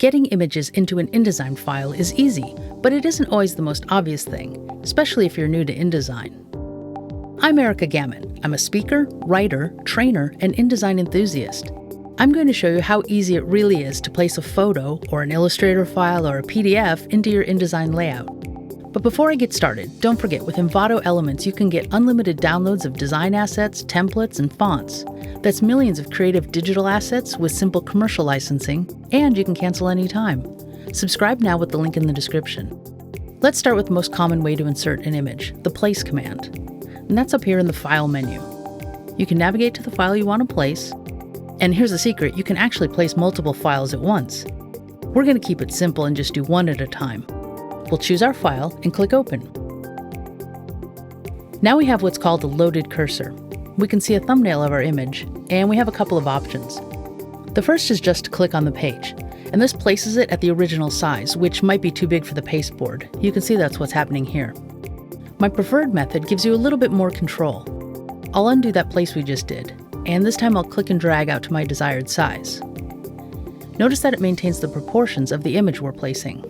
Getting images into an InDesign file is easy, but it isn't always the most obvious thing, especially if you're new to InDesign. I'm Erica Gammon. I'm a speaker, writer, trainer, and InDesign enthusiast. I'm going to show you how easy it really is to place a photo or an Illustrator file or a PDF into your InDesign layout. But before I get started, don't forget with Envato Elements you can get unlimited downloads of design assets, templates, and fonts. That's millions of creative digital assets with simple commercial licensing, and you can cancel anytime. Subscribe now with the link in the description. Let's start with the most common way to insert an image, the Place command. And that's up here in the File menu. You can navigate to the file you want to place, and here's the secret, you can actually place multiple files at once. We're going to keep it simple and just do one at a time. We'll choose our file and click Open. Now we have what's called a loaded cursor. We can see a thumbnail of our image, and we have a couple of options. The first is just to click on the page, and this places it at the original size, which might be too big for the pasteboard. You can see that's what's happening here. My preferred method gives you a little bit more control. I'll undo that place we just did, and this time I'll click and drag out to my desired size. Notice that it maintains the proportions of the image we're placing.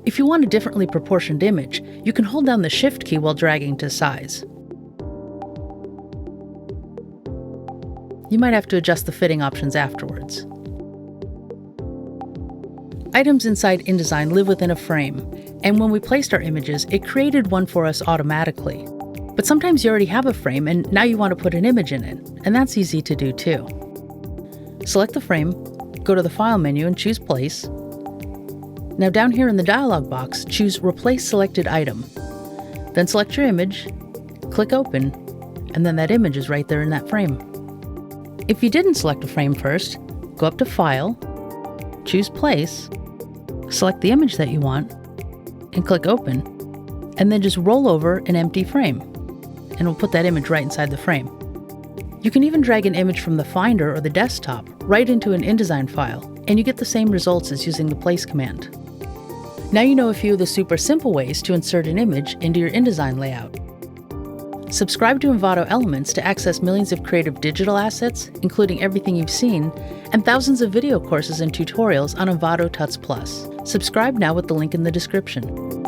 If you want a differently proportioned image, you can hold down the Shift key while dragging to size. You might have to adjust the fitting options afterwards. Items inside InDesign live within a frame, and when we placed our images, it created one for us automatically. But sometimes you already have a frame and now you want to put an image in it, and that's easy to do too. Select the frame, go to the File menu and choose Place. Now down here in the dialog box, choose Replace Selected Item. Then select your image, click Open, and then that image is right there in that frame. If you didn't select a frame first, go up to File, choose Place, select the image that you want, and click Open, and then just roll over an empty frame, and we'll put that image right inside the frame. You can even drag an image from the Finder or the desktop right into an InDesign file, and you get the same results as using the Place command. Now you know a few of the super simple ways to insert an image into your InDesign layout. Subscribe to Envato Elements to access millions of creative digital assets, including everything you've seen, and thousands of video courses and tutorials on Envato Tuts Plus. Subscribe now with the link in the description.